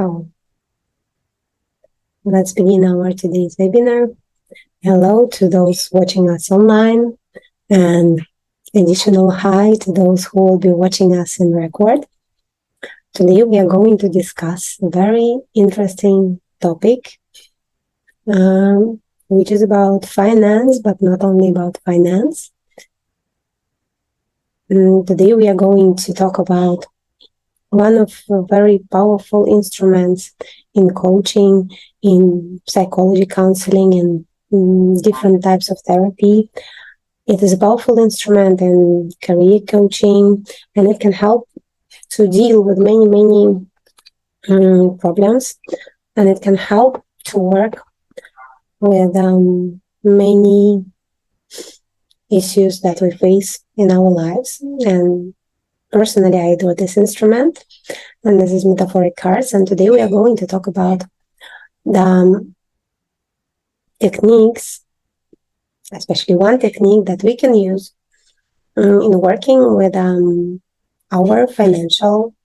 So let's begin our today's webinar. Hello to those watching us online, and additional hi to those who will be watching us in record. Today we are going to discuss a very interesting topic, which is about finance, but not only about finance. Today we are going to talk about one of the very powerful instruments in coaching, in psychology counseling, and different types of therapy. It is a powerful instrument in career coaching, and it can help to deal with many problems, and it can help to work with many issues that we face in our lives. And personally, I adore this instrument, and this is Metaphoric cards. And today we are going to talk about the techniques, especially one technique that we can use in working with our financial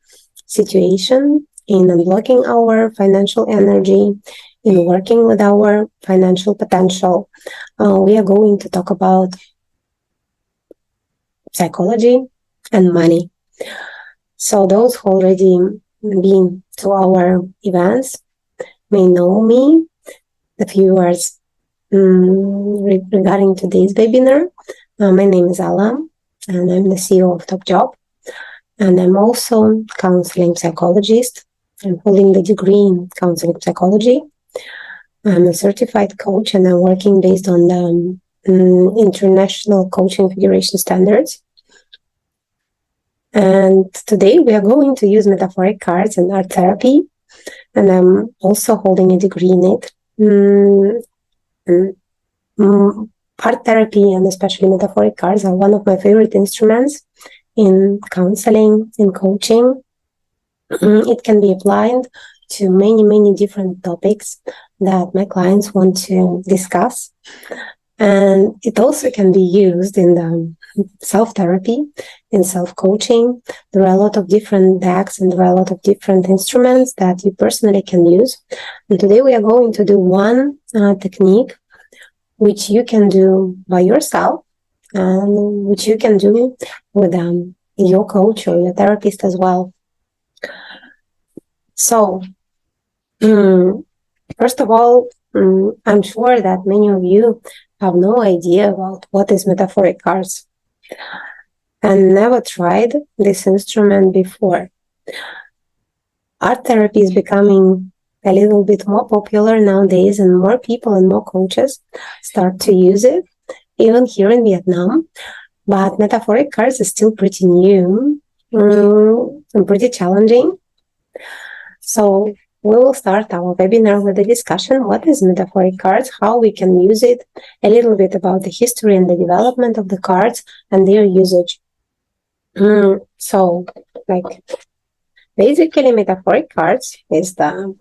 situation, in unblocking our financial energy, in working with our financial potential. We are going to talk about psychology and money. So those who already been to our events may know me. The viewers regarding today's webinar, my name is Alla, and I'm the CEO of Top Job, and I'm also counseling psychologist. I'm holding the degree in counseling psychology. I'm a certified coach, and I'm working based on the International Coaching Federation standards. And today we are going to use metaphoric cards and art therapy, and I'm also holding a degree in it. Art therapy and especially metaphoric cards are one of my favorite instruments in counseling, in coaching. It can be applied to many different topics that my clients want to discuss. And it also can be used in the self-therapy, in self-coaching. There are a lot of different decks and there are a lot of different instruments that you personally can use. And today we are going to do one technique which you can do by yourself and which you can do with your coach or your therapist as well. So, first of all, I'm sure that many of you have no idea about what is metaphoric cards and never tried this instrument before. Art therapy is becoming a little bit more popular nowadays, and more people and more coaches start to use it, even here in Vietnam. But metaphoric cards is still pretty new and pretty challenging. So we will start our webinar with a discussion. What is metaphoric cards? How we can use it? A little bit about the history and the development of the cards and their usage. So, basically, metaphoric cards is the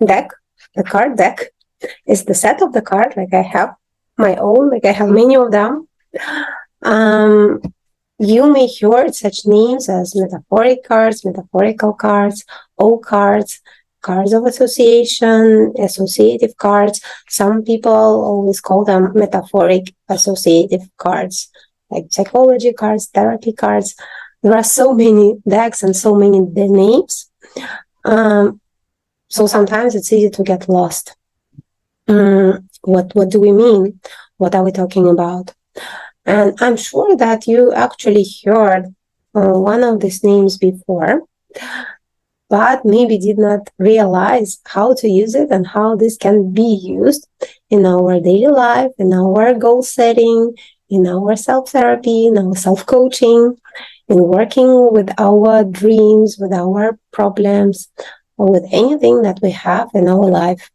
deck. The card deck is the set of the card. I have my own. I have many of them. You may hear such names as metaphoric cards, metaphorical cards, cards, cards of association, associative cards. Some people always call them metaphoric associative cards, like psychology cards, therapy cards. There are so many decks and so many names. So sometimes it's easy to get lost. What do we mean? What are we talking about? And I'm sure that you actually heard one of these names before, but maybe did not realize how to use it and how this can be used in our daily life, in our goal setting, in our self-therapy, in our self-coaching, in working with our dreams, with our problems, or with anything that we have in our life.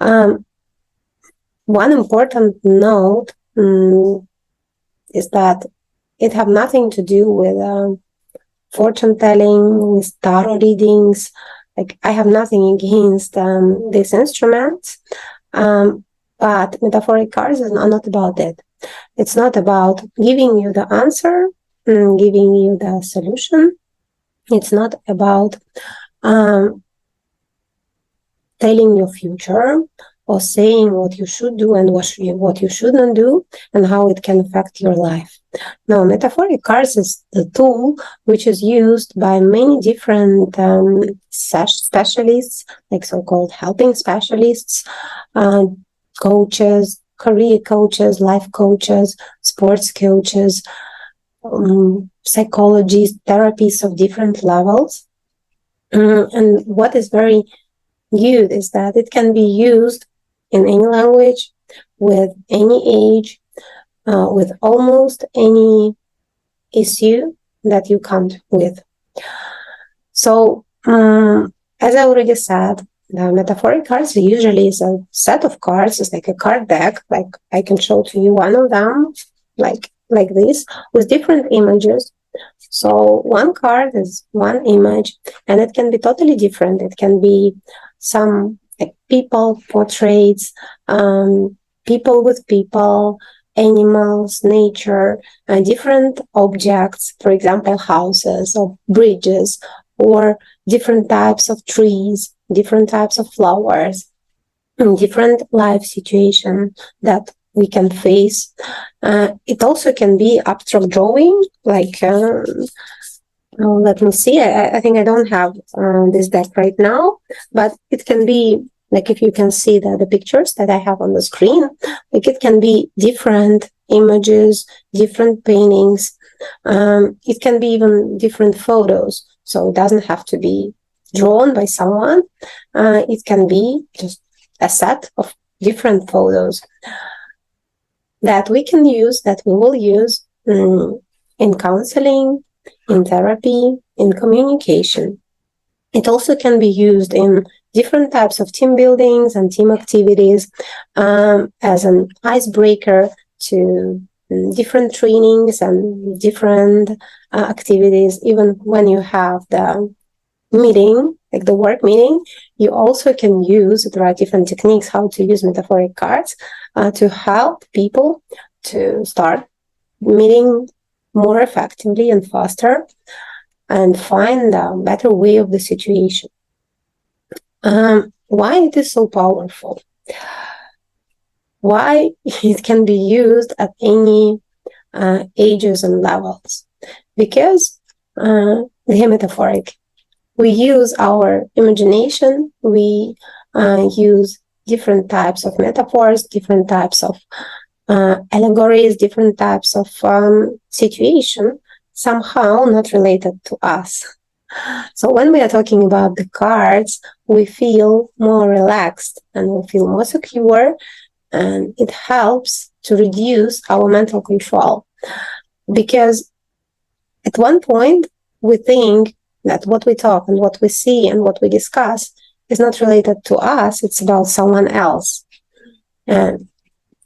One important note is that it have nothing to do with fortune telling, with tarot readings. I have nothing against these instruments, but metaphoric cards are not about that. It's not about giving you the answer, giving you the solution. It's not about telling your future or saying what you should do and what you shouldn't do and how it can affect your life. Now, metaphoric cards is the tool which is used by many different specialists, like so-called helping specialists, coaches, career coaches, life coaches, sports coaches, psychologists, therapists of different levels. And what is very good is that it can be used in any language, with any age, with almost any issue that you come with. So, as I already said, the metaphoric cards usually is a set of cards. It's like a card deck. Like I can show to you one of them, like this, with different images. So one card is one image, and it can be totally different. It can be some like people portraits, people with people, animals, nature, different objects, for example, houses or bridges, or different types of trees, different types of flowers, different life situations that we can face. It also can be abstract drawing, like let me see. I think I don't have this deck right now, but it can be like, if you can see the pictures that I have on the screen, like it can be different images, different paintings. It can be even different photos. So it doesn't have to be drawn by someone. It can be just a set of different photos that we can use, that we will use in counseling, in therapy, in communication. It also can be used in different types of team buildings and team activities, as an icebreaker to different trainings and different activities. Even when you have the meeting, like the work meeting, you also can use, there are different techniques how to use metaphoric cards to help people to start meeting more effectively and faster and find a better way of the situation. Why it is so powerful? Why it can be used at any ages and levels? Because the metaphoric, we use our imagination, we use different types of metaphors, different types of allegories, different types of situation, somehow not related to us. So when we are talking about the cards, we feel more relaxed and we feel more secure, and it helps to reduce our mental control. Because at one point, we think that what we talk and what we see and what we discuss is not related to us, it's about someone else. And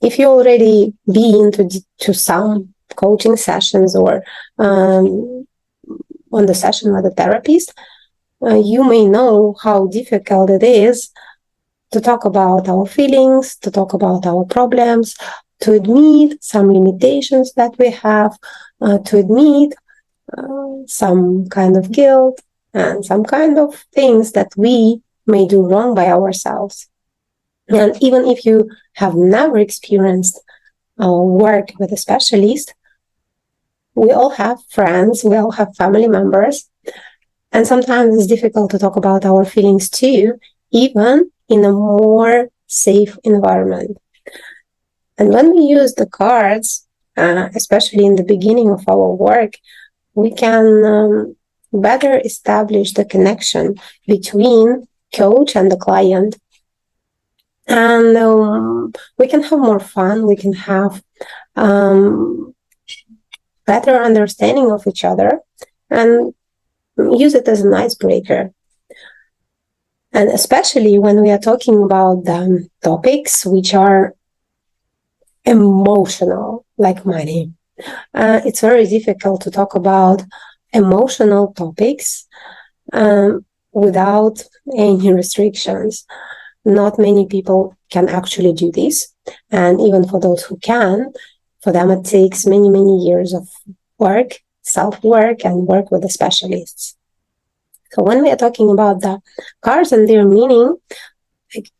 if you already been to some coaching sessions or on the session with a therapist, you may know how difficult it is to talk about our feelings, to talk about our problems, to admit some limitations that we have, to admit some kind of guilt and some kind of things that we may do wrong by ourselves. And even if you have never experienced work with a specialist, we all have friends, we all have family members, and sometimes it's difficult to talk about our feelings too, even in a more safe environment. And when we use the cards, especially in the beginning of our work, we can better establish the connection between coach and the client. And we can have more fun, we can have better understanding of each other, and use it as an icebreaker. And especially when we are talking about topics which are emotional, like money. It's very difficult to talk about emotional topics without any restrictions. Not many people can actually do this. And even for those who can, for them it takes many, many years of work, self-work, and work with the specialists. So when we are talking about the cards and their meaning,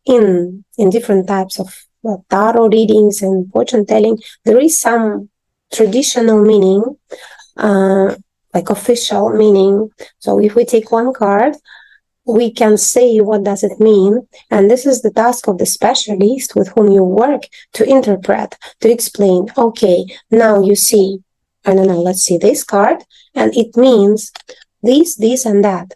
in different types of tarot readings and fortune telling, there is some traditional meaning, like official meaning. So if we take one card, we can say what does it mean, and this is the task of the specialist with whom you work, to interpret, to explain. Okay, now you see, I don't know, let's see this card, and it means this and that,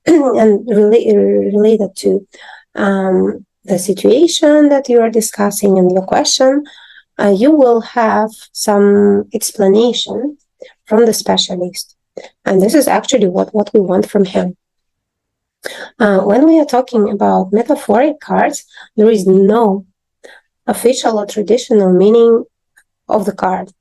and related to the situation that you are discussing in your question, you will have some explanation from the specialist, and this is actually what we want from him. When we are talking about metaphoric cards, there is no official or traditional meaning of the card.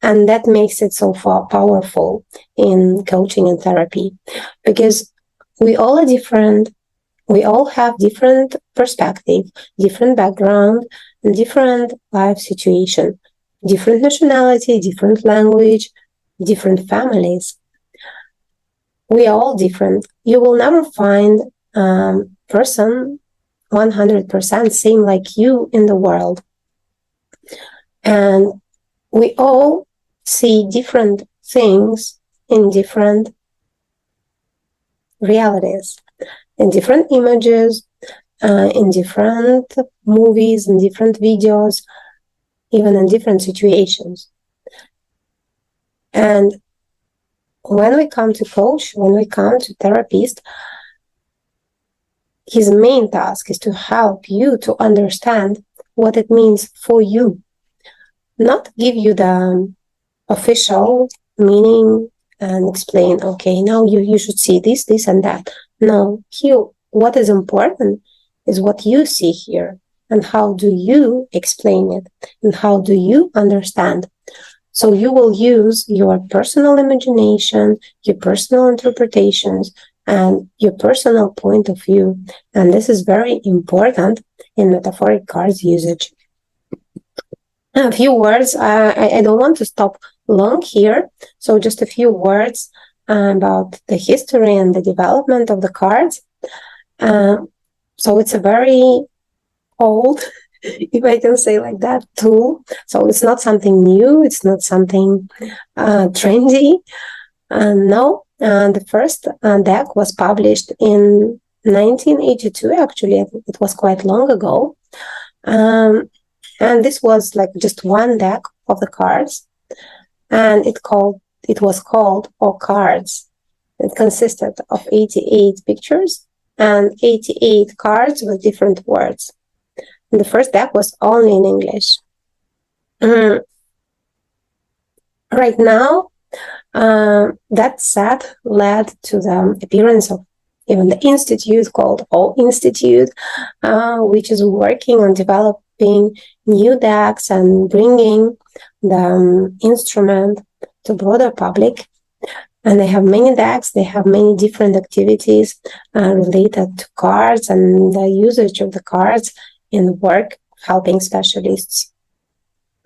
And that makes it so far powerful in coaching and therapy, because we all are different. We all have different perspective, different background, and different life situation, different nationality, different language, different families. We are all different. You will never find a person 100% same like you in the world. And we all see different things in different realities, in different images, in different movies, in different videos, even in different situations. And when we come to coach, when we come to therapist, his main task is to help you to understand what it means for you, not give you the official meaning and explain, okay, now you should see this, and that. No, here, what is important is what you see here, and how do you explain it, and how do you understand. So you will use your personal imagination, your personal interpretations, and your personal point of view. And this is very important in metaphoric cards usage. A few words, I don't want to stop long here, so just a few words about the history and the development of the cards. So it's a very old, if I can say like that, tool. So it's not something new, it's not something trendy. No, the first deck was published in 1982, actually. It was quite long ago. And this was like just one deck of the cards, and it was called All Cards. It consisted of 88 pictures and 88 cards with different words. And the first deck was only in English. Right now, that set led to the appearance of even the institute called All Institute, which is working on developing new decks and bringing the instrument to broader public. And they have many decks, they have many different activities related to cards and the usage of the cards in work helping specialists.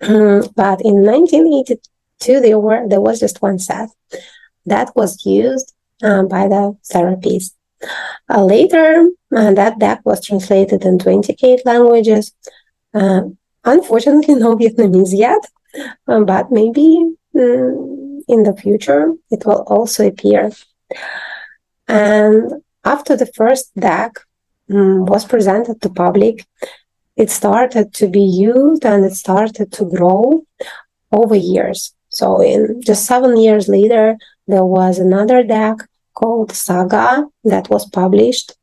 But in 1982, there was just one set that was used by the therapist. Later, that deck was translated in 28 languages. Unfortunately, no Vietnamese yet, but maybe in the future it will also appear. And after the first deck was presented to public, it started to be used and it started to grow over years. So in just 7 years later, there was another deck called Saga that was published.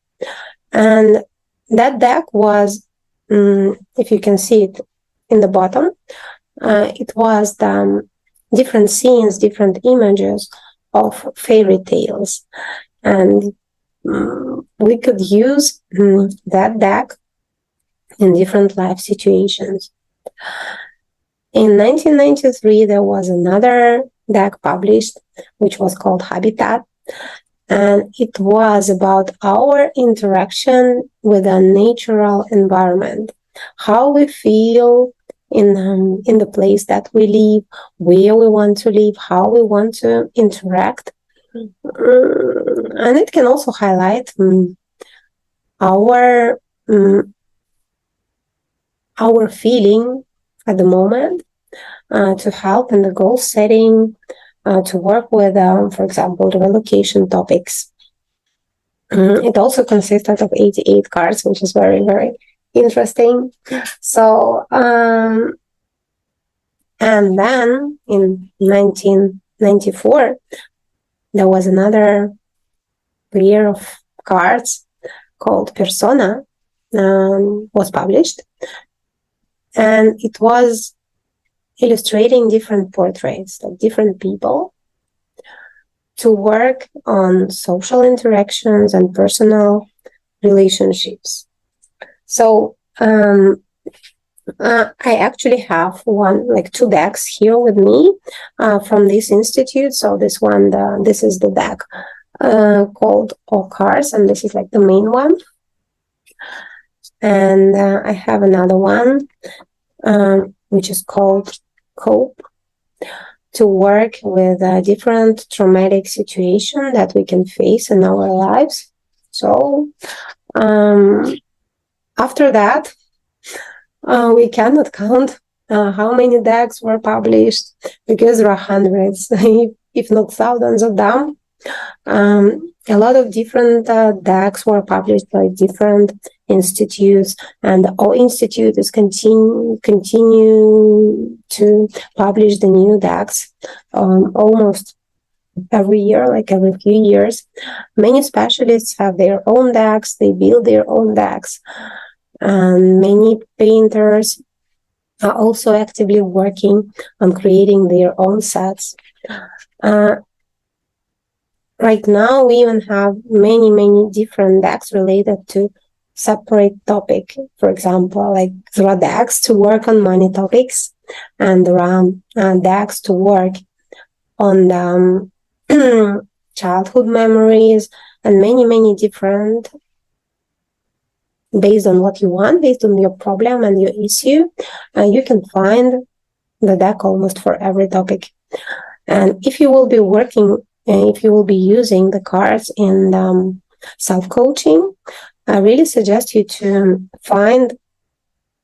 And that deck was, if you can see it in the bottom, it was the different scenes, different images of fairy tales. And we could use that deck in different life situations. In 1993, there was another deck published, which was called Habitat. And it was about our interaction with a natural environment, how we feel in the place that we live, where we want to live, how we want to interact And it can also highlight our feeling at the moment, to help in the goal setting, to work with, for example, the relocation topics. It also consisted of 88 cards, which is very, very interesting. So, and then in 1994, there was another pair of cards called Persona, was published. And it was illustrating different portraits of different people to work on social interactions and personal relationships. So I actually have two decks here with me from this institute. So this one, this is the deck called All Cards, and this is like the main one. And I have another one which is called Cope, to work with a different traumatic situation that we can face in our lives. So after that, we cannot count how many decks were published, because there are hundreds, if not thousands of them. A lot of different decks were published by different institutes, and all institutes continue to publish the new decks almost every year, like every few years. Many specialists have their own decks, they build their own decks, and many painters are also actively working on creating their own sets. Right now, we even have many different decks related to separate topic. For example, like there are decks to work on money topics, and there are decks to work on childhood memories, and many different, based on what you want, based on your problem and your issue. You can find the deck almost for every topic. And if you will be working, if you will be using the cards in self-coaching, I really suggest you to find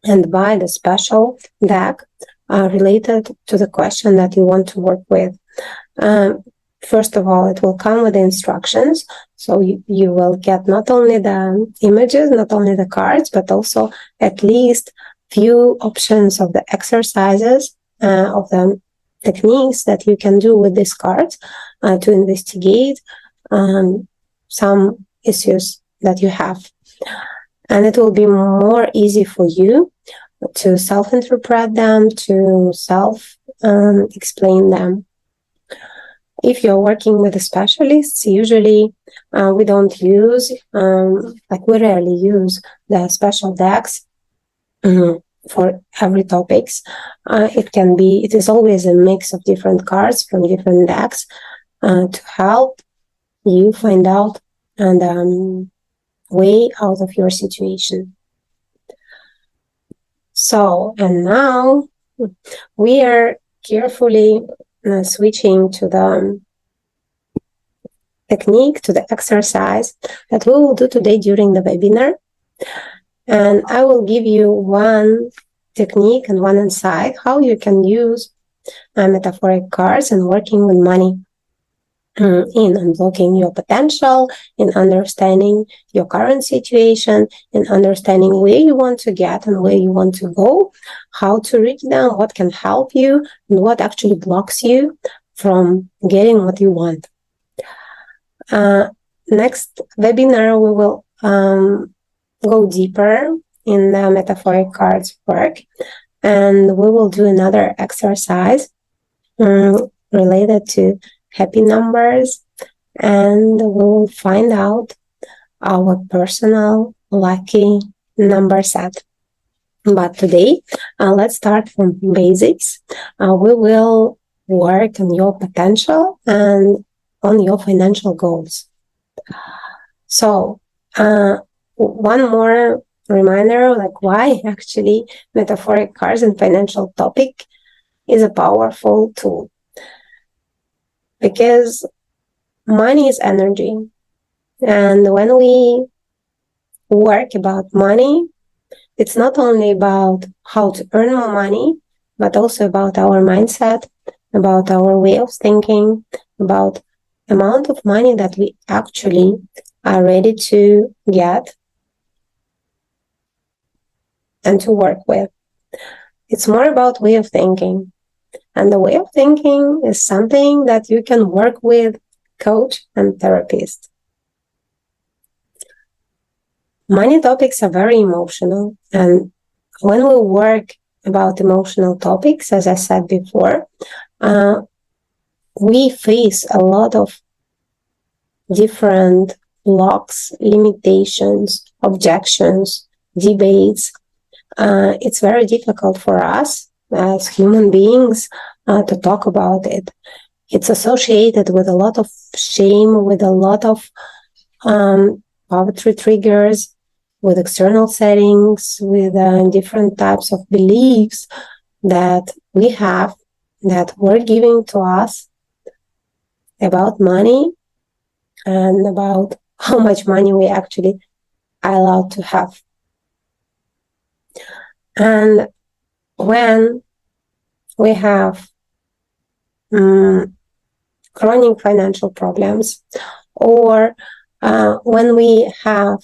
and buy the special deck related to the question that you want to work with. First of all, it will come with the instructions. So you will get not only the images, not only the cards, but also at least few options of the exercises, of the techniques that you can do with these cards to investigate some issues that you have. And it will be more easy for you to self-interpret them, to self-explain them. If you're working with specialists, usually we don't use, we rarely use the special decks for every topics. It is always a mix of different cards from different decks to help you find out and way out of your situation. So, and now we are carefully switching to the technique, to the exercise that we will do today during the webinar. And I will give you one technique and one insight how you can use metaphoric cards and working with money in unlocking your potential, in understanding your current situation, in understanding where you want to get and where you want to go, how to reach them, what can help you, and what actually blocks you from getting what you want. Next webinar, we will go deeper in the metaphoric cards work, and we will do another exercise related to happy numbers, and we will find out our personal lucky number set. But today, let's start from basics. We will work on your potential and on your financial goals. So, one more reminder, why actually metaphoric cards and financial topic is a powerful tool. Because money is energy. And when we work about money, it's not only about how to earn more money, but also about our mindset, about our way of thinking, about amount of money that we actually are ready to get and to work with. It's more about way of thinking. And the way of thinking is something that you can work with coach and therapist. Money topics are very emotional. And when we work about emotional topics, as I said before, we face a lot of different blocks, limitations, objections, debates. It's very difficult for us as human beings to talk about it. It's associated with a lot of shame, with a lot of poverty triggers, with external settings, with different types of beliefs that we have, that were given to us about money and about how much money we actually are allowed to have. And when we have chronic financial problems, or when we have,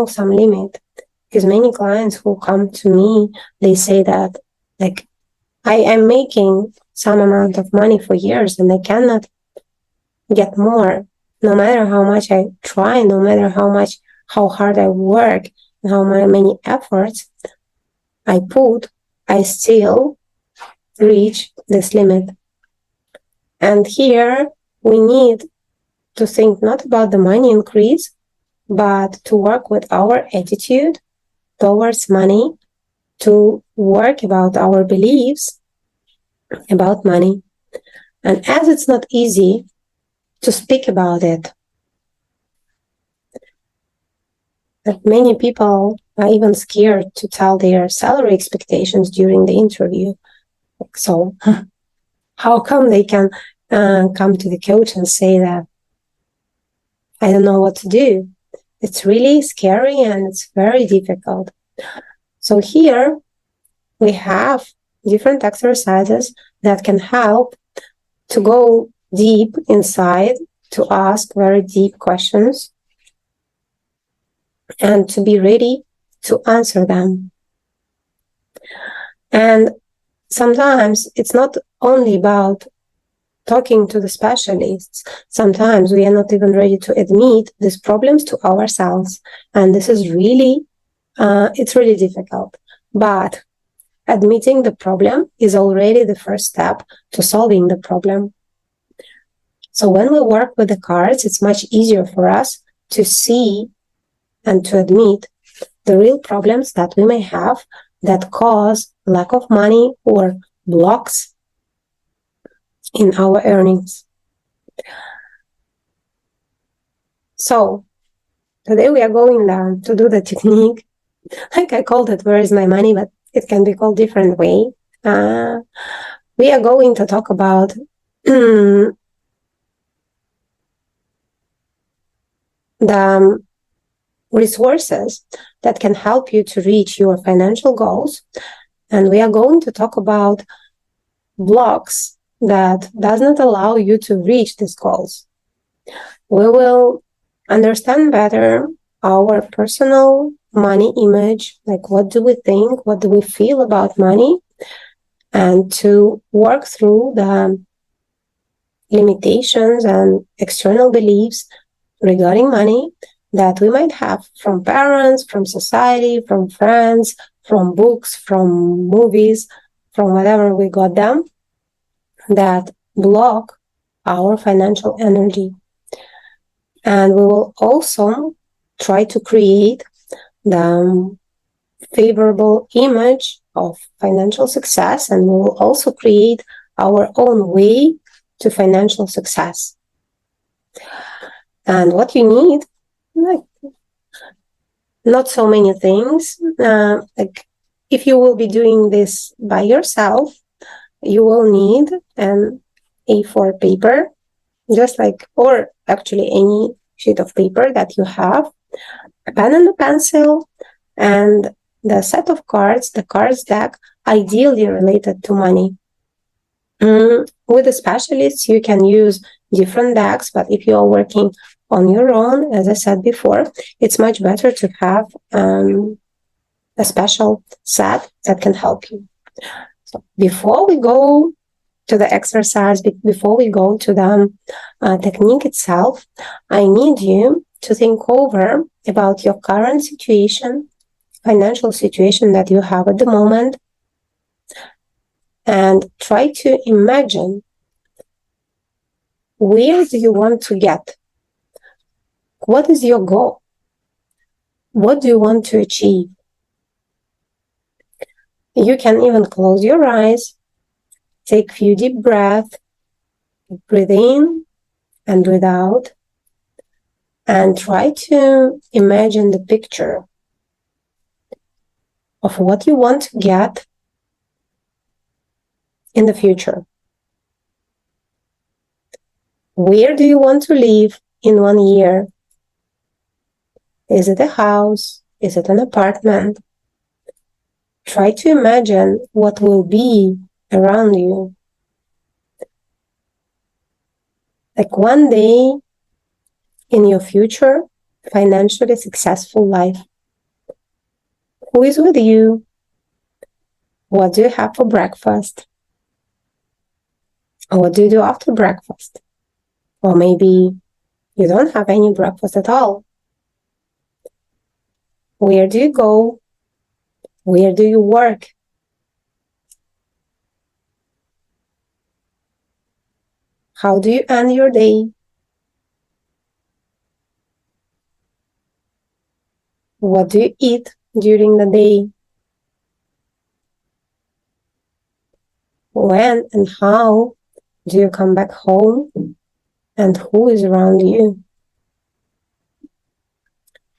some limit, because many clients who come to me, they say that, like, I am making some amount of money for years and I cannot get more, no matter how much I try, no matter how hard I work, and how many efforts I put, I still reach this limit. And here we need to think not about the money increase, but to work with our attitude towards money, to work about our beliefs about money. And as it's not easy to speak about it, that many people are even scared to tell their salary expectations during the interview. So how come they can come to the coach and say that, I don't know what to do? It's really scary and it's very difficult. So here we have different exercises that can help to go deep inside, to ask very deep questions, and to be ready to answer them. And sometimes it's not only about talking to the specialists. Sometimes we are not even ready to admit these problems to ourselves. And this is really, it's really difficult. But admitting the problem is already the first step to solving the problem. So when we work with the cards, it's much easier for us to see and to admit the real problems that we may have that cause lack of money or blocks in our earnings. So today we are going down to do the technique, like I called it, where is my money, but it can be called different way. We are going to talk about the resources that can help you to reach your financial goals. And we are going to talk about blocks that does not allow you to reach these goals. We will understand better our personal money image, like what do we think, what do we feel about money, and to work through the limitations and external beliefs regarding money that we might have from parents, from society, from friends, from books, from movies, from whatever we got them, that block our financial energy. And we will also try to create the favorable image of financial success, and we will also create our own way to financial success. And what you need, like, not so many things. Like, if you will be doing this by yourself, you will need an A4 paper. just like, or actually any sheet of paper that you have, a pen and a pencil, and the set of cards, the cards deck, ideally related to money. With a specialist, you can use different decks, but if you are working on your own, as I said before, it's much better to have a special set that can help you. So before we go to the exercise, before we go to the technique itself, I need you to think over about your current situation, financial situation that you have at the moment, and try to imagine, where do you want to get? What is your goal? What do you want to achieve? You can even close your eyes, take a few deep breaths, breathe in and breathe out, and try to imagine the picture of what you want to get in the future. Where do you want to live in 1 year? Is it a house? Is it an apartment? Try to imagine what will be around you. Like one day in your future, financially successful life. Who is with you? What do you have for breakfast? Or what do you do after breakfast? Or maybe you don't have any breakfast at all. Where do you go? Where do you work? How do you end your day? What do you eat during the day? When and how do you come back home? And who is around you?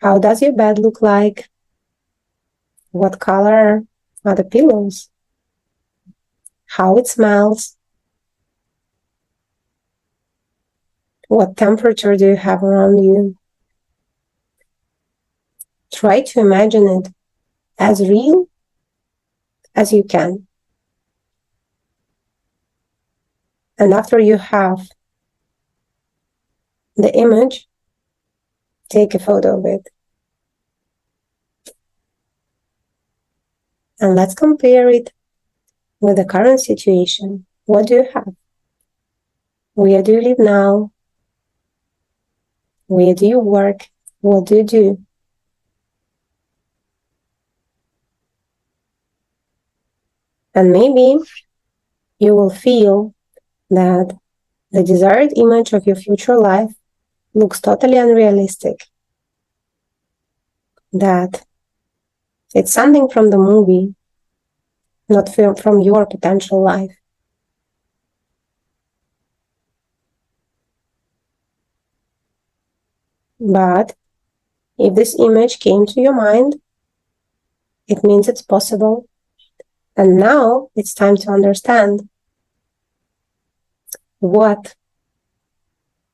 How does your bed look like? What color are the pillows? How it smells? What temperature do you have around you? Try to imagine it as real as you can. And after you have the image, take a photo of it. And let's compare it with the current situation. What do you have? Where do you live now? Where do you work? What do you do? And maybe you will feel that the desired image of your future life looks totally unrealistic. That it's something from the movie, not from your potential life. But if this image came to your mind, it means it's possible. And now it's time to understand what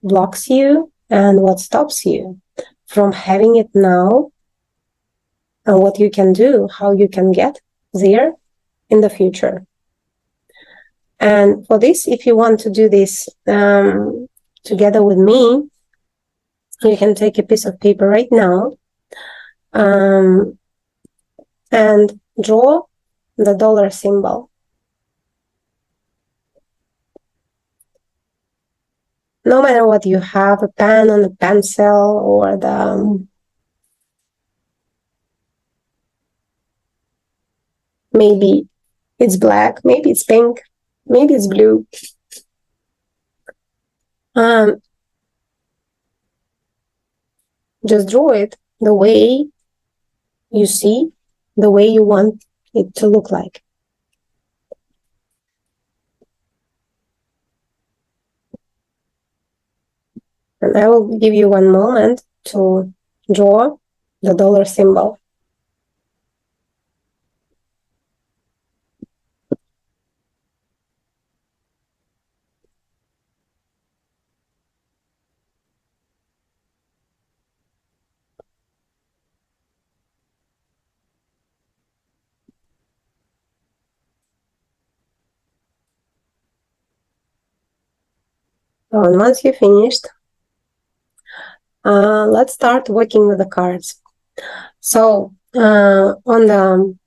blocks you and what stops you from having it now, and what you can do, how you can get there in the future. And for this, if you want to do this together with me, you can take a piece of paper right now and draw the dollar symbol. No matter what you have, a pen and a pencil, or maybe it's black, maybe it's pink, maybe it's blue. Just draw it the way you see, the way you want it to look like. And I will give you 1 moment to draw the dollar symbol. And once you finished, let's start working with the cards. So on the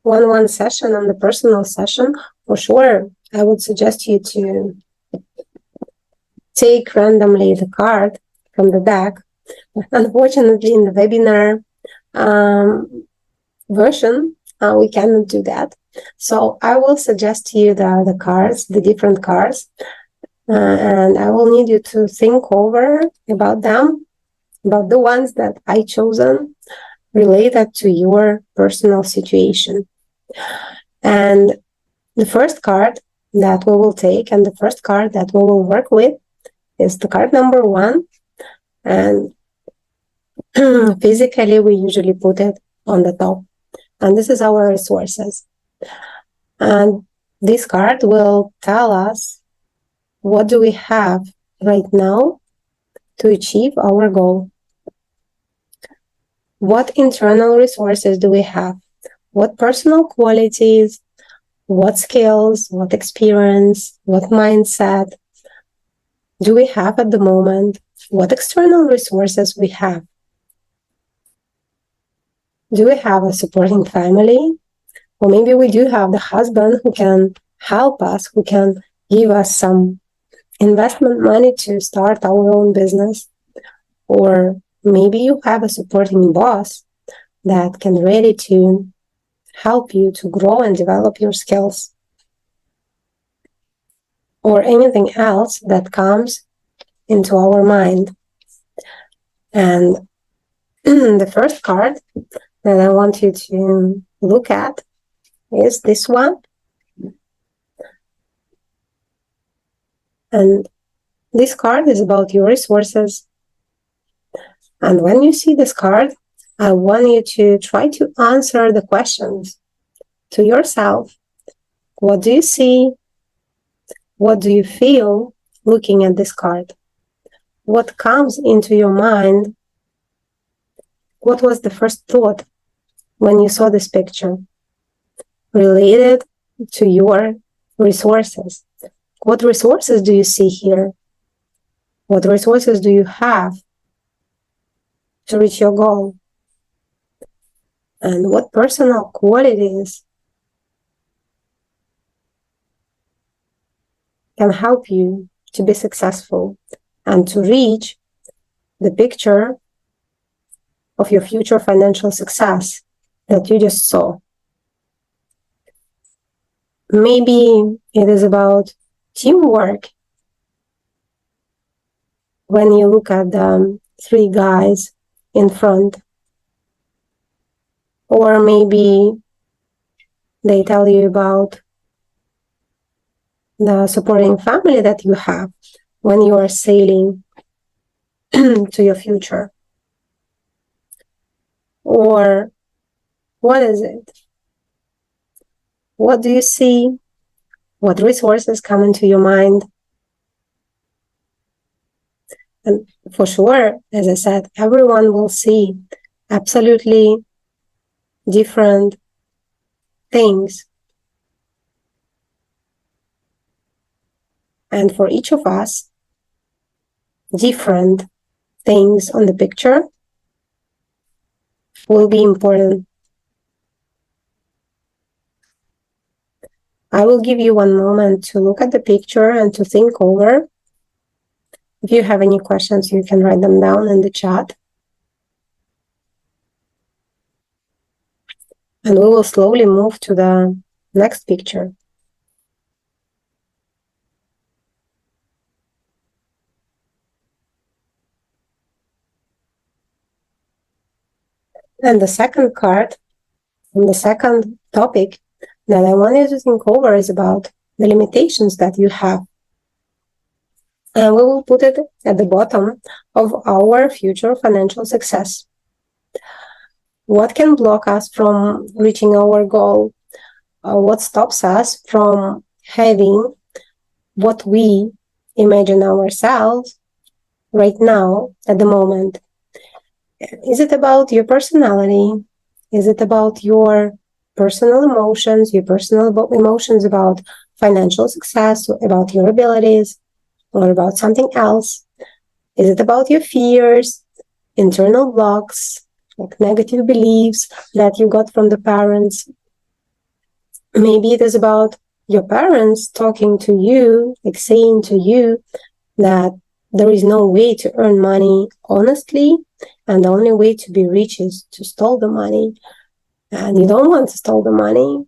one-on-one session, on the personal session, for sure, I would suggest you to take randomly the card from the deck. Unfortunately, in the webinar version, we cannot do that. So I will suggest to you the cards, the different cards, and I will need you to think over about them, about the ones that I chosen related to your personal situation. And the first card that we will take and the first card that we will work with is the card number 1. And physically, we usually put it on the top. And this is our resources. And this card will tell us what do we have right now to achieve our goal. What internal resources do we have? What personal qualities, what skills, what experience, what mindset do we have at the moment? What external resources we have? Do we have a supporting family? Or maybe we do have the husband who can help us, who can give us some investment money to start our own business. Or maybe you have a supporting boss that can ready to help you to grow and develop your skills. Or anything else that comes into our mind. And the first card that I want you to look at is this one. And this card is about your resources. And when you see this card, I want you to try to answer the questions to yourself. What do you see? What do you feel looking at this card? What comes into your mind? What was the first thought when you saw this picture related to your resources? What resources do you see here? What resources do you have to reach your goal? And what personal qualities can help you to be successful and to reach the picture of your future financial success that you just saw? Maybe it is about teamwork. When you look at the 3 guys in front, or maybe they tell you about the supporting family that you have when you are sailing to your future. Or what is it? What do you see? What resources come into your mind? And for sure, as I said, everyone will see absolutely different things. And for each of us, different things on the picture will be important. I will give you one moment to look at the picture and to think over. If you have any questions, you can write them down in the chat. And we will slowly move to the next picture. And the second card, and the second topic that I want you to think over is about the limitations that you have. And we will put it at the bottom of our future financial success. What can block us from reaching our goal? What stops us from having what we imagine ourselves right now at the moment? Is it about your personality? Is it about your personal emotions, your personal emotions about financial success, about your abilities? or about something else? Is it about your fears, internal blocks, like negative beliefs that you got from the parents? Maybe it is about your parents talking to you, like saying to you that there is no way to earn money honestly, and the only way to be rich is to steal the money, and you don't want to steal the money.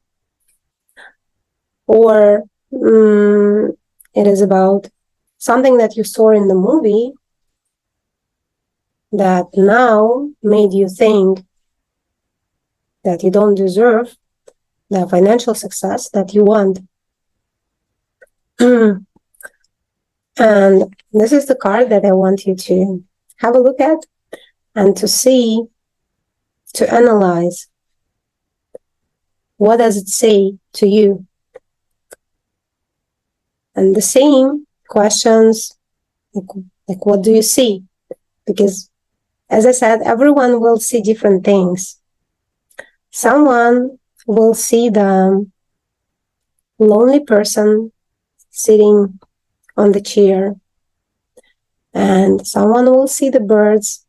Or it is about something that you saw in the movie that now made you think that you don't deserve the financial success that you want. And this is the card that I want you to have a look at and to see, to analyze. What does it say to you? And the same questions, like what do you see? Because, as I said, everyone will see different things. Someone will see the lonely person sitting on the chair, and someone will see the birds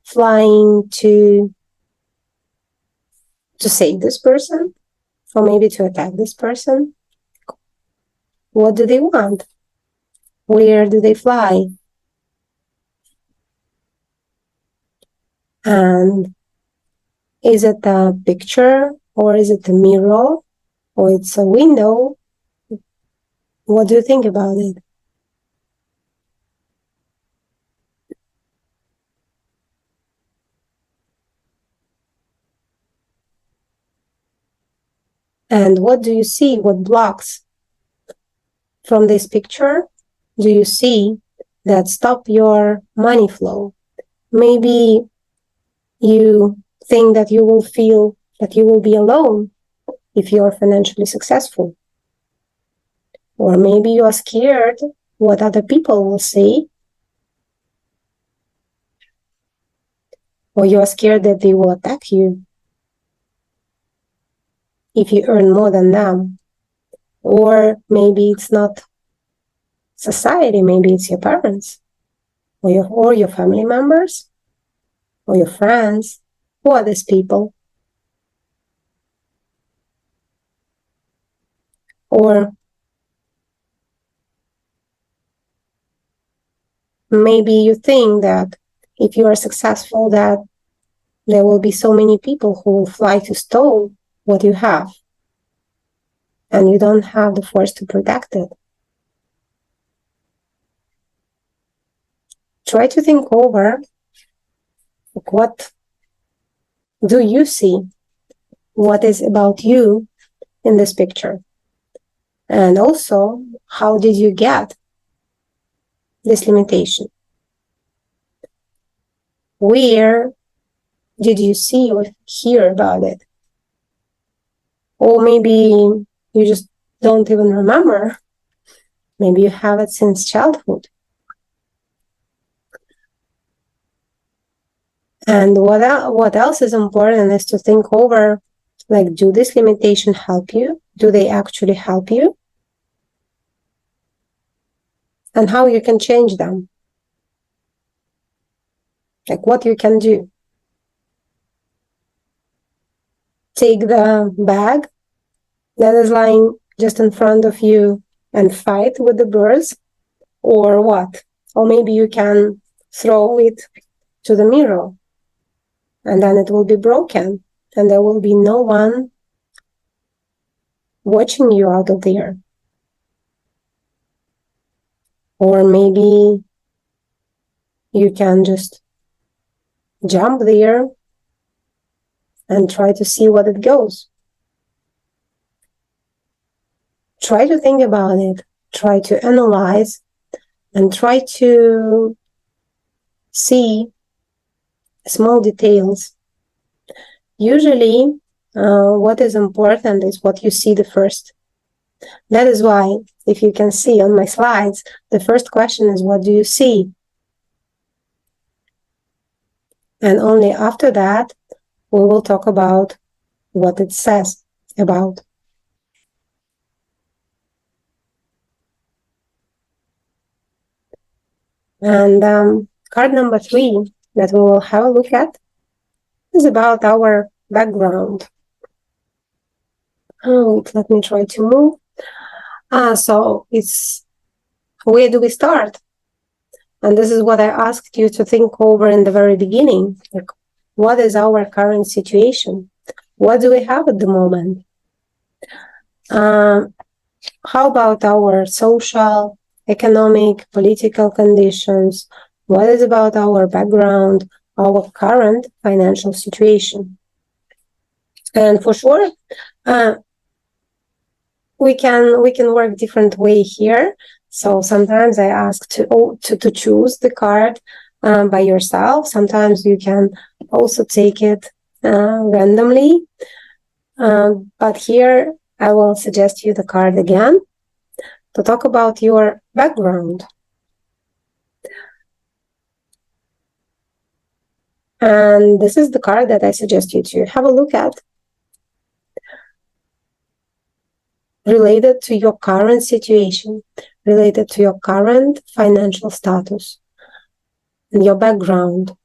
flying to save this person, or maybe to attack this person. What do they want? Where do they fly? And is it a picture, or is it a mirror, or it's a window? What do you think about it? And what do you see? What blocks from this picture do you see that stop your money flow? Maybe you think that you will feel that you will be alone if you are financially successful. Or maybe you are scared what other people will say. Or you are scared that they will attack you if you earn more than them. Or maybe it's not society, maybe it's your parents, or your family members, or your friends. Who are these people? Or maybe you think that if you are successful, that there will be so many people who will fly to steal what you have, and you don't have the force to protect it. Try to think over, like, what do you see? What is about you in this picture? And also, how did you get this limitation? Where did you see or hear about it? Or maybe you just don't even remember. Maybe you have it since childhood. And what else is important is to think over, like, do this limitation help you? Do they actually help you? And how you can change them. Like, what you can do. Take the bag that is lying just in front of you and fight with the birds, or what? Or maybe you can throw it to the mirror, and then it will be broken, and there will be no one watching you out of there. Or maybe you can just jump there and try to see what it goes. Try to think about it, try to analyze, and try to see small details. Usually, what is important is what you see the first. That is why, if you can see on my slides, the first question is, what do you see? And only after that, we will talk about what it says about. And card number 3 that we will have a look at is about our background. Let me try to move. So it's, where do we start? And this is what I asked you to think over in the very beginning. Like, what is our current situation? What do we have at the moment? How about our social, economic, political conditions? What is about our background, our current financial situation? And for sure, we can work different way here. So sometimes I ask to choose the card by yourself. Sometimes you can also take it randomly. But here I will suggest you the card again to talk about your background. And this is the card that I suggest you to have a look at, related to your current situation, related to your current financial status, and your background.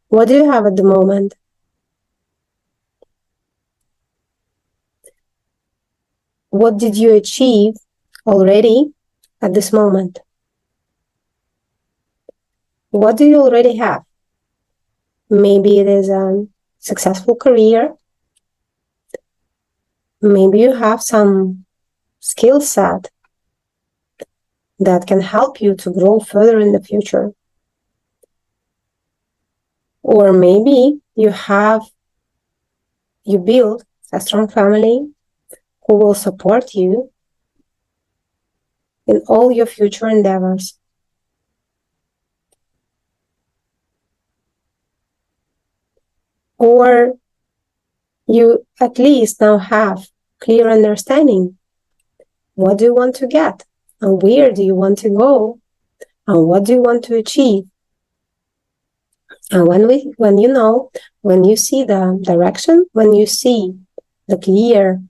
What do you have at the moment? What did you achieve already at this moment? What do you already have? Maybe it is a successful career. Maybe you have some skill set that can help you to grow further in the future. Or maybe you build a strong family who will support you in all your future endeavors. Or you at least now have clear understanding. What do you want to get? And where do you want to go? And what do you want to achieve? And when you see the direction, when you see the clear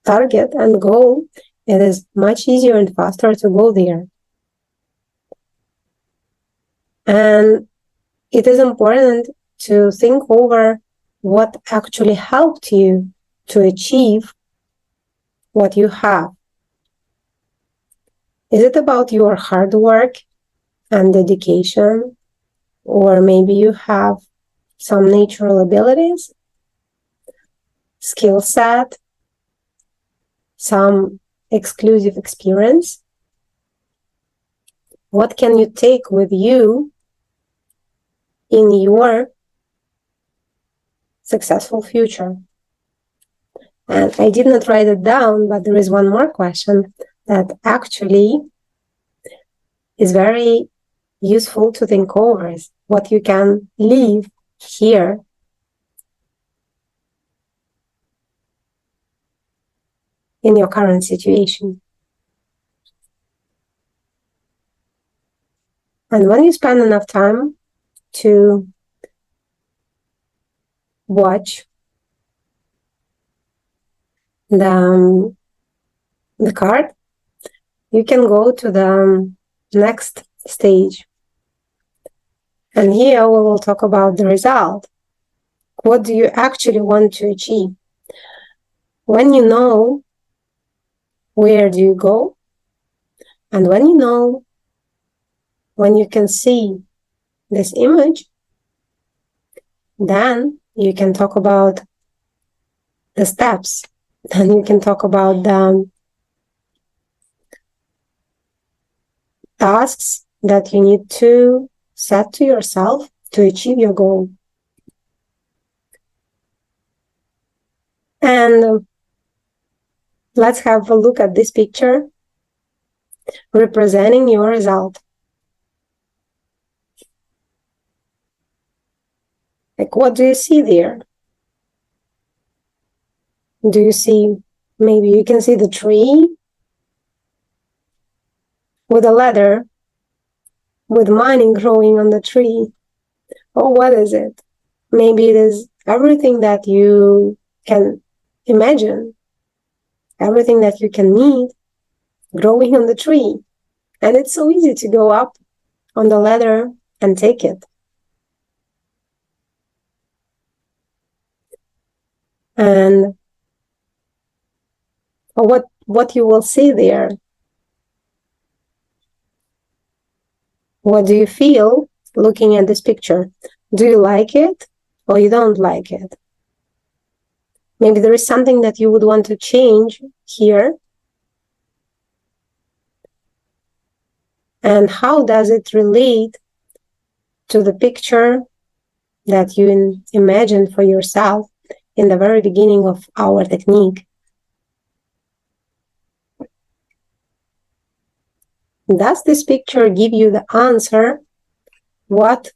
target and goal, it is much easier and faster to go there. And it is important to think over what actually helped you to achieve what you have. Is it about your hard work and dedication? Or maybe you have some natural abilities, skill set, some exclusive experience? What can you take with you in your successful future? And I did not write it down, but there is one more question that actually is very useful to think over, is what you can leave here in your current situation. And when you spend enough time to watch the card, you can go to the next stage. And here we will talk about the result. What do you actually want to achieve? When you know, where do you go? And when you can see this image, then you can talk about the steps. Then you can talk about the tasks that you need to set to yourself to achieve your goal. And let's have a look at this picture representing your result. Like, what do you see there? Do you see, maybe you can see the tree with a ladder, with money growing on the tree. Or what is it? Maybe it is everything that you can imagine, everything that you can need growing on the tree. And it's so easy to go up on the ladder and take it. And what you will see there? What do you feel looking at this picture? Do you like it or you don't like it? Maybe there is something that you would want to change here. And how does it relate to the picture that you imagined for yourself in the very beginning of our technique? Does this picture give you the answer? What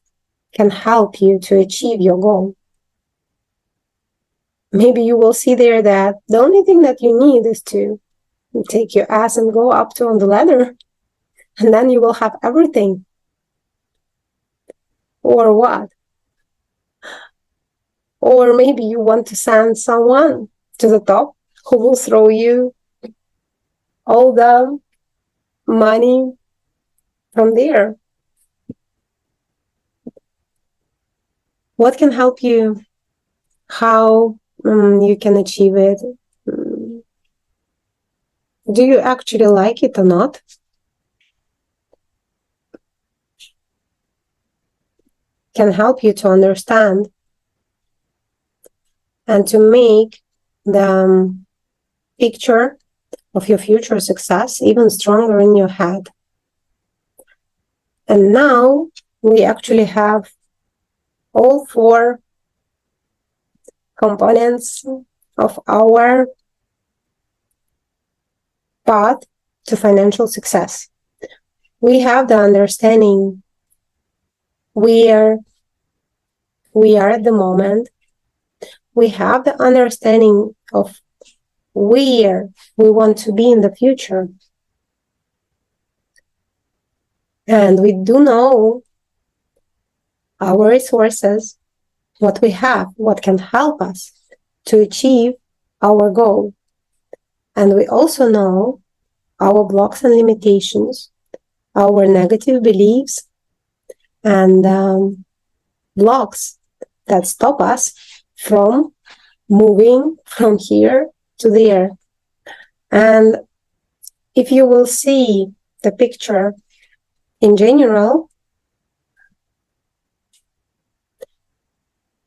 can help you to achieve your goal? Maybe you will see there that the only thing that you need is to take your ass and go up to on the ladder, and then you will have everything. Or what? Or maybe you want to send someone to the top who will throw you all the money from there. What can help you? How you can achieve it? Do you actually like it or not? Can help you to understand and to make the picture of your future success even stronger in your head. And now we actually have all 4 components of our path to financial success. We have the understanding where we are at the moment. We have the understanding of where we want to be in the future. And we do know our resources, what we have, what can help us to achieve our goal. And we also know our blocks and limitations, our negative beliefs, and blocks that stop us from moving from here to there. And if you will see the picture in general,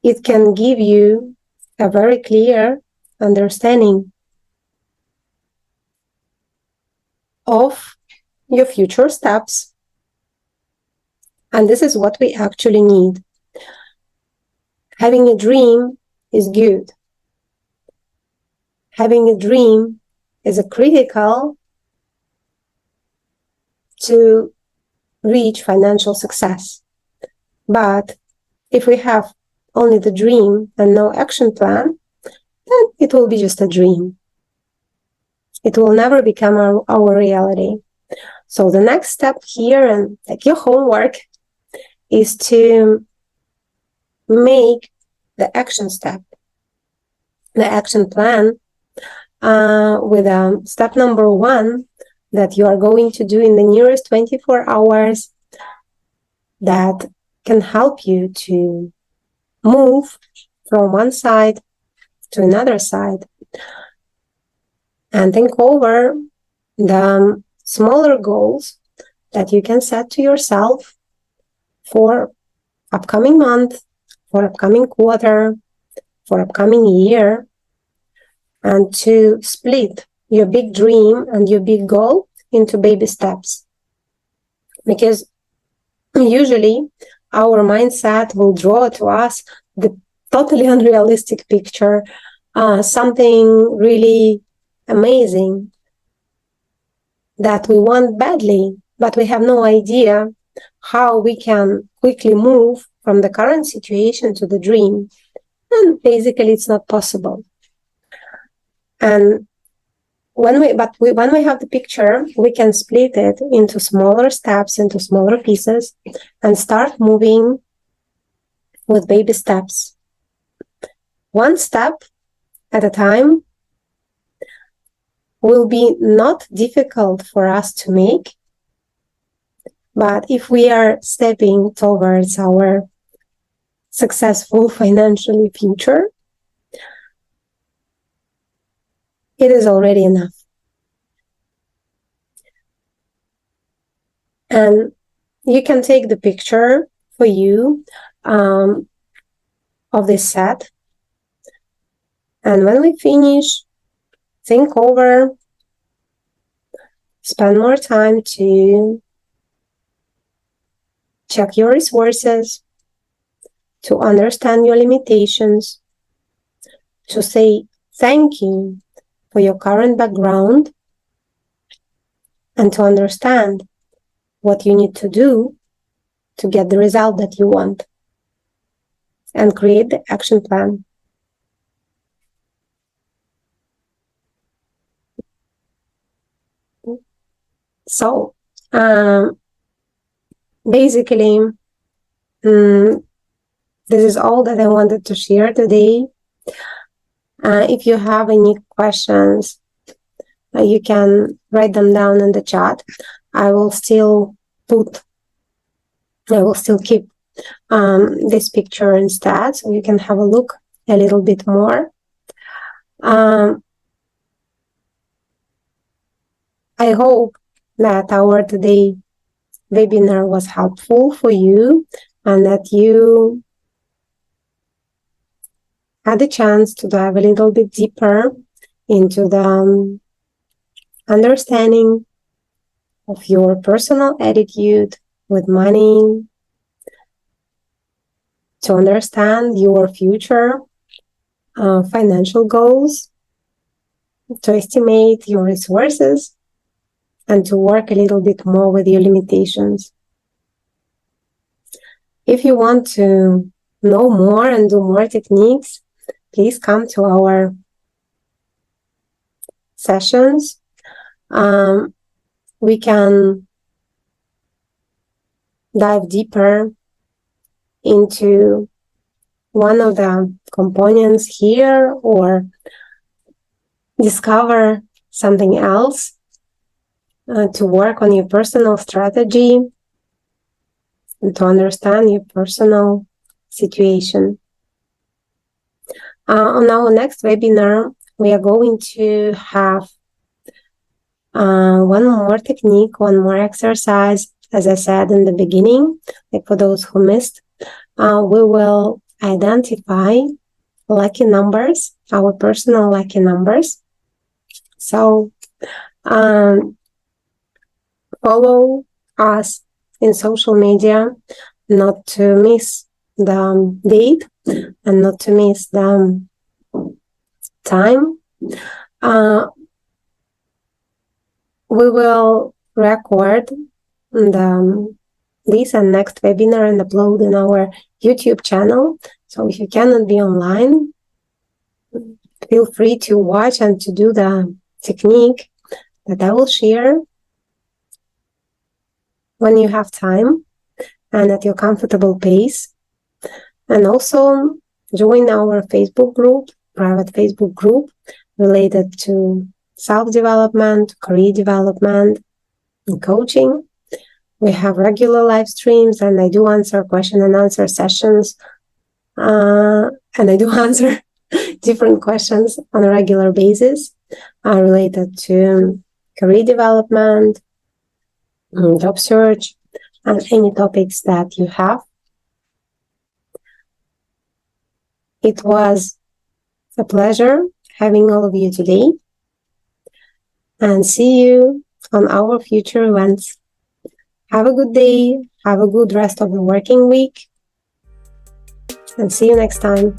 it can give you a very clear understanding of your future steps. And this is what we actually need. Having a dream is good. Having a dream is critical to reach financial success. But if we have only the dream and no action plan, then it will be just a dream. It will never become our reality. So the next step here, and like your homework, is to make the action step, the action plan, with step number 1 that you are going to do in the nearest 24 hours that can help you to move from one side to another side. And think over the smaller goals that you can set to yourself for upcoming month, for upcoming quarter, for upcoming year, and to split your big dream and your big goal into baby steps. Because usually our mindset will draw to us the totally unrealistic picture, something really amazing that we want badly, but we have no idea how we can quickly move from the current situation to the dream. And basically it's not possible. And when we have the picture, we can split it into smaller steps, into smaller pieces, and start moving with baby steps. One step at a time will be not difficult for us to make, But if we are stepping towards our successful financially future, it is already enough. And you can take the picture for you of this set. And when we finish, think over, spend more time to check your resources, to understand your limitations, to say thank you for your current background, and to understand what you need to do to get the result that you want, and create the action plan. So, basically, this is all that I wanted to share today. If you have any questions, you can write them down in the chat. I will still keep this picture instead, so you can have a look a little bit more. I hope that our today webinar was helpful for you, and that you had a chance to dive a little bit deeper into the understanding of your personal attitude with money, to understand your future financial goals, to estimate your resources, and to work a little bit more with your limitations. If you want to know more and do more techniques, please come to our sessions. We can dive deeper into one of the components here, or discover something else to work on your personal strategy and to understand your personal situation. On our next webinar, we are going to have one more technique, one more exercise. As I said in the beginning, like for those who missed, we will identify lucky numbers, our personal lucky numbers. So follow us in social media, not to miss the date and not to miss the time. We will record this and next webinar and upload in our YouTube channel. So if you cannot be online, feel free to watch and to do the technique that I will share when you have time and at your comfortable pace. And also join our Facebook group, private Facebook group related to self-development, career development, and coaching. We have regular live streams, and I do answer question and answer sessions. And I do answer different questions on a regular basis related to career development, job search, and any topics that you have. It was a pleasure having all of you today, and see you on our future events. Have a good day, have a good rest of the working week, and see you next time.